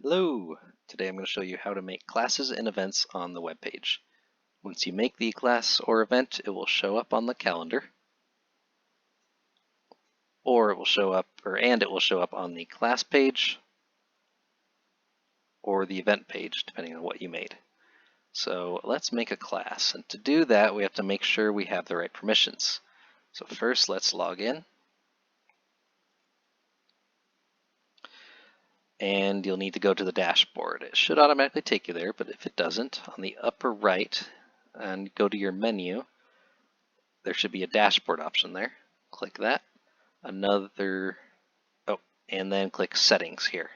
Hello! Today I'm going to show you how to make classes and events on the web page. Once you make the class or event, it will show up on the calendar, or it will show up, and it will show up on the class page or the event page, depending on what you made. So let's make a class, and to do that we have to make sure we have the right permissions. So first let's log in, and you'll need to go to the dashboard. It should automatically take you there, but if it doesn't, on the upper right, and go to your menu, there should be a dashboard option there. Click that. And then click settings here.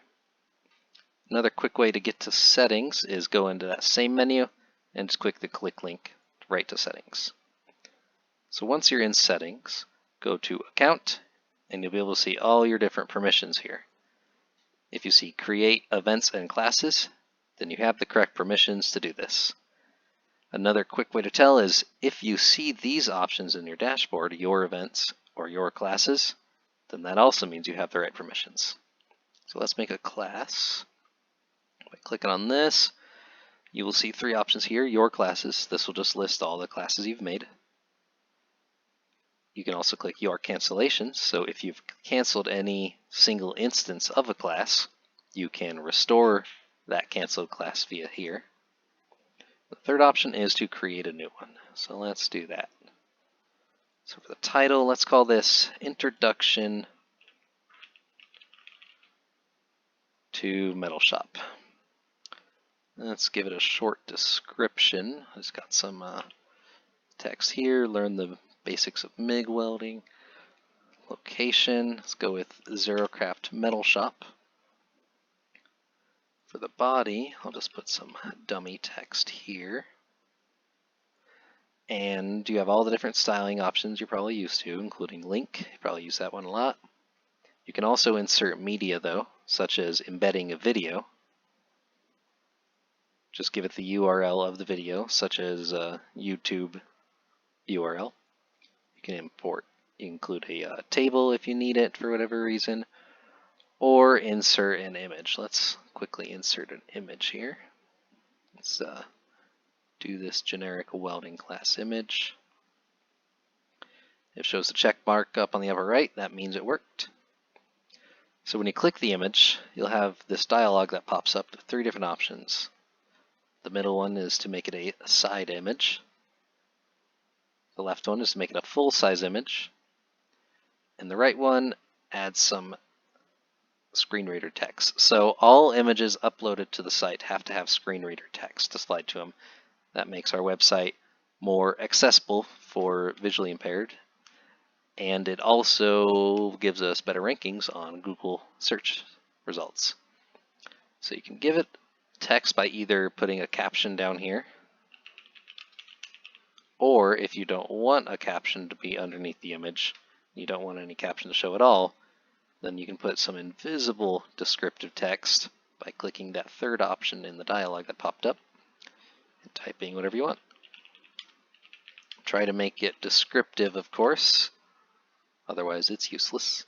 Another quick way to get to settings is go into that same menu and just click the click link right to settings. So once you're in settings, go to account and you'll be able to see all your different permissions here. If you see create events and classes, then you have the correct permissions to do this. Another quick way to tell is if you see these options in your dashboard, your events or your classes, then that also means you have the right permissions. So let's make a class. By clicking on this, you will see three options here, your classes. This will just list all the classes you've made. You can also click your cancellations. So if you've canceled any single instance of a class, you can restore that canceled class via here. The third option is to create a new one. So let's do that. So for the title, let's call this Introduction to Metal Shop. Let's give it a short description. I just got some text here. Learn the basics of MIG welding. Location, let's go with Zerocraft Metal Shop. For the body, I'll just put some dummy text here. And you have all the different styling options you're probably used to, including link. You probably use that one a lot. You can also insert media though, such as embedding a video. Just give it the URL of the video, such as a YouTube URL. You can include a table if you need it for whatever reason, or insert an image. Let's quickly insert an image here. Let's do this generic welding class image. It shows the check mark up on the upper right. That means it worked. So when you click the image, you'll have this dialog that pops up with three different options. The middle one is to make it a side image. The left one is to make it a full-size image. And the right one adds some screen reader text. So all images uploaded to the site have to have screen reader text to slide to them. That makes our website more accessible for visually impaired, and it also gives us better rankings on Google search results. So you can give it text by either putting a caption down here, or if you don't want a caption to be underneath the image, you don't want any caption to show at all, then you can put some invisible descriptive text by clicking that third option in the dialog that popped up and typing whatever you want. Try to make it descriptive, of course, otherwise it's useless.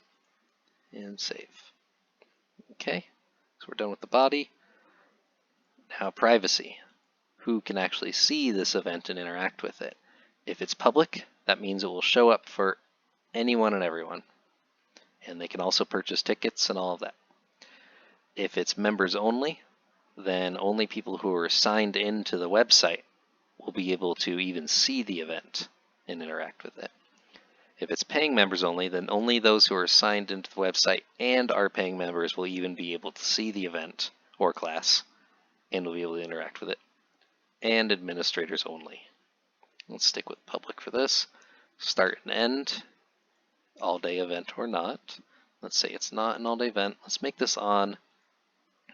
And save. Okay, so we're done with the body. Now privacy. Who can actually see this event and interact with it? If it's public, that means it will show up for anyone and everyone. And they can also purchase tickets and all of that. If it's members only, then only people who are signed into the website will be able to even see the event and interact with it. If it's paying members only, then only those who are signed into the website and are paying members will even be able to see the event or class and will be able to interact with it. And administrators only. Let's stick with public for this. Start and end, all-day event or not. Let's say it's not an all-day event. Let's make this on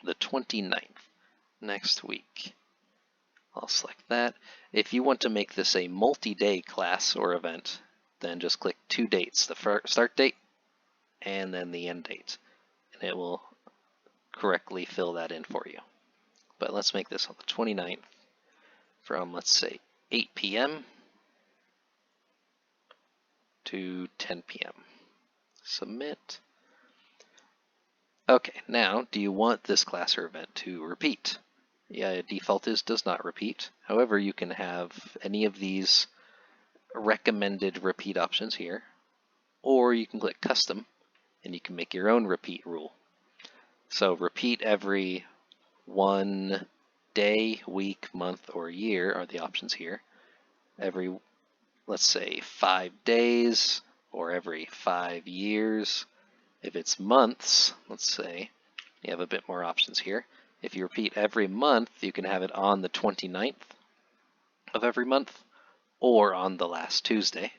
the 29th, next week. I'll select that. If you want to make this a multi-day class or event, then just click two dates, the start date and then the end date, and it will correctly fill that in for you. But let's make this on the 29th from, let's say, 8 p.m. to 10 p.m. Submit. Okay, now, do you want this class or event to repeat? Yeah, default is does not repeat. However, you can have any of these recommended repeat options here, or you can click custom and you can make your own repeat rule. So repeat every 1 day, week, month, or year are the options here. Every, let's say, 5 days, or every 5 years. If it's months, let's say, you have a bit more options here. If you repeat every month, you can have it on the 29th of every month or on the last Tuesday.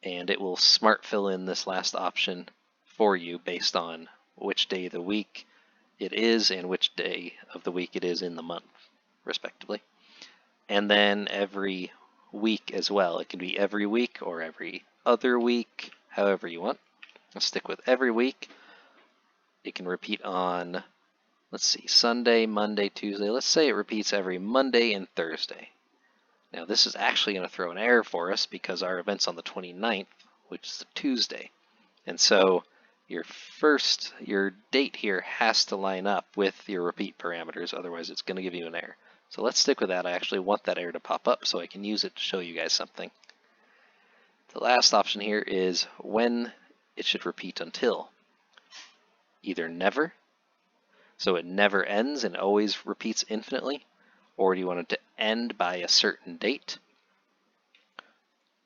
And it will smart fill in this last option for you based on which day of the week it is and which day of the week it is in the month, respectively. And then every week as well. It can be every week or every other week, however you want. I'll stick with every week. It can repeat on, let's see, Sunday, Monday, Tuesday. Let's say it repeats every Monday and Thursday. Now this is actually going to throw an error for us because our event's on the 29th, which is a Tuesday. And so your date here has to line up with your repeat parameters, otherwise it's going to give you an error. So let's stick with that. I actually want that error to pop up so I can use it to show you guys something. The last option here is when it should repeat until. Either never, so it never ends and always repeats infinitely, or do you want it to end by a certain date,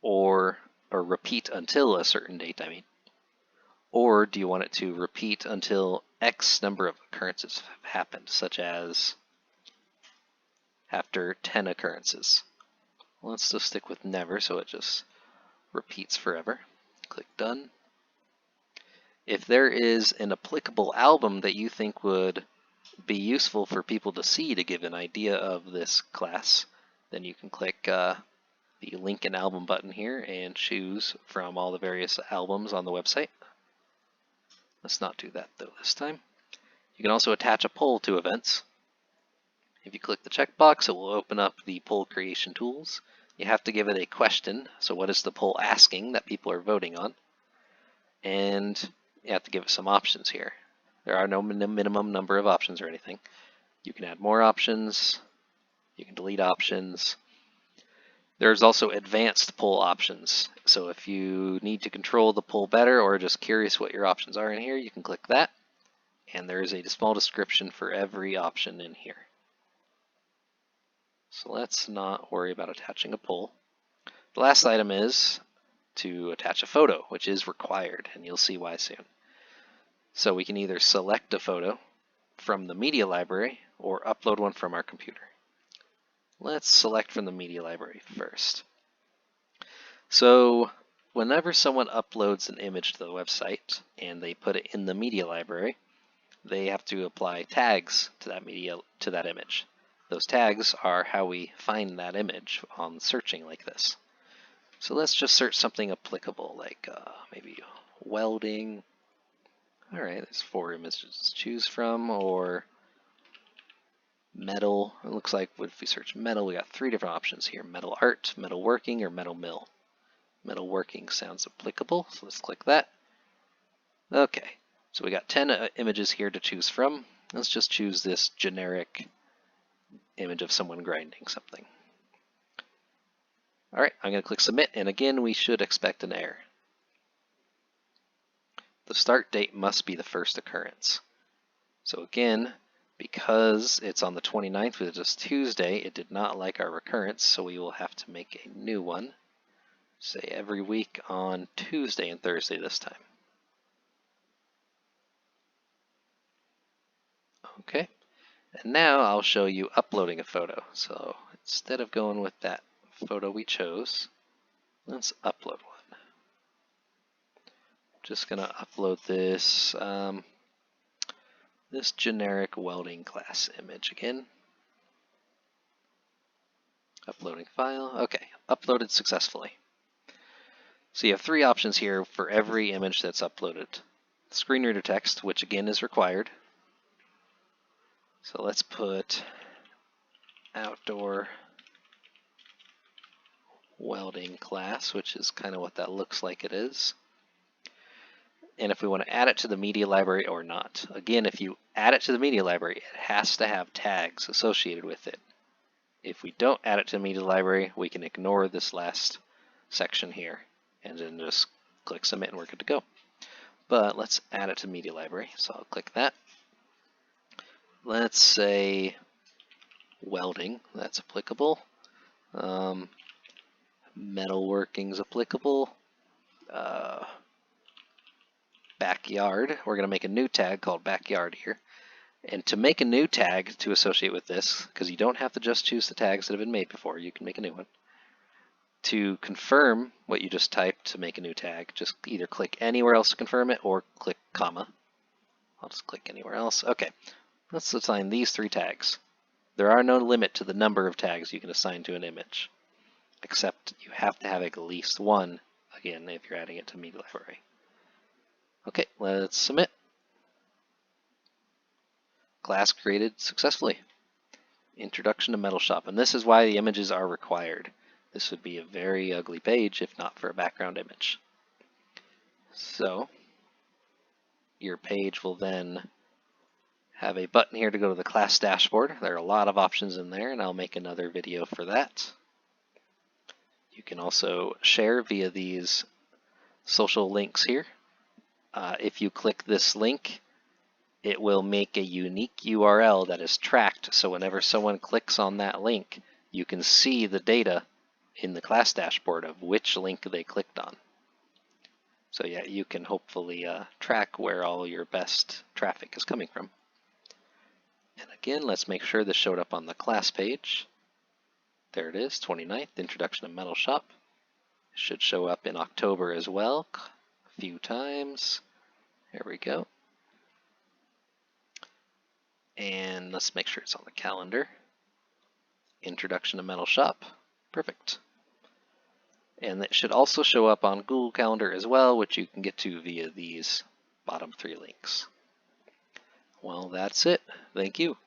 or repeat until a certain date, I mean. Or do you want it to repeat until X number of occurrences have happened, such as after 10 occurrences. Let's just stick with never, so it just repeats forever. Click done. If there is an applicable album that you think would be useful for people to see to give an idea of this class, then you can click the link an album button here and choose from all the various albums on the website. Let's not do that though this time. You can also attach a poll to events. If you click the checkbox, it will open up the poll creation tools. You have to give it a question, so what is the poll asking that people are voting on? And you have to give it some options here. There are no minimum number of options or anything. You can add more options, you can delete options. There's also advanced poll options. So if you need to control the poll better or just curious what your options are in here, you can click that. And there is a small description for every option in here. So let's not worry about attaching a poll. The last item is to attach a photo, which is required, and you'll see why soon. So we can either select a photo from the media library or upload one from our computer. Let's select from the media library first. So whenever someone uploads an image to the website and they put it in the media library, they have to apply tags to that image. Those tags are how we find that image on searching like this. So let's just search something applicable, like maybe welding. All right, there's 4 images to choose from, or metal. It looks like if we search metal, we got 3 different options here: metal art, metal working, or metal mill. Metal working sounds applicable, so let's click that. Okay, so we got 10 images here to choose from. Let's just choose this generic image of someone grinding something. All right, I'm going to click submit, and again, we should expect an error. The start date must be the first occurrence. So again, because it's on the 29th, which is Tuesday, it did not like our recurrence, so we will have to make a new one. Say every week on Tuesday and Thursday this time. Okay, and now I'll show you uploading a photo. So instead of going with that photo we chose, let's upload one. Just gonna upload this this generic welding class image again. Uploading file. Okay, uploaded successfully. So you have 3 options here for every image that's uploaded. Screen reader text, which again is required. So let's put outdoor welding class, which is kind of what that looks like it is. and if we want to add it to the media library or not. Again, if you add it to the media library, it has to have tags associated with it. If we don't add it to the media library, we can ignore this last section here and then just click submit and we're good to go. But let's add it to media library. So I'll click that. Let's say welding, that's applicable. Metalworking's applicable. Backyard, we're going to make a new tag called backyard here. And to make a new tag to associate with this, because you don't have to just choose the tags that have been made before, you can make a new one. To confirm what you just typed to make a new tag, just either click anywhere else to confirm it or click comma. I'll just click anywhere else. Okay, let's assign these 3 tags. There are no limit to the number of tags you can assign to an image, except you have to have at least 1, again, if you're adding it to media library. Okay, let's submit. Class created successfully. Introduction to Metal Shop, and this is why the images are required. This would be a very ugly page if not for a background image. So your page will then have a button here to go to the class dashboard. There are a lot of options in there, and I'll make another video for that. You can also share via these social links here. If you click this link, it will make a unique URL that is tracked, so whenever someone clicks on that link, you can see the data in the class dashboard of which link they clicked on. So yeah, you can hopefully track where all your best traffic is coming from. And again, let's make sure this showed up on the class page. There it is, 29th, Introduction to Metal Shop. It should show up in October as well, a few times. There we go. And let's make sure it's on the calendar. Introduction to Metal Shop. Perfect. And it should also show up on Google Calendar as well, which you can get to via these bottom 3 links. Well, that's it. Thank you.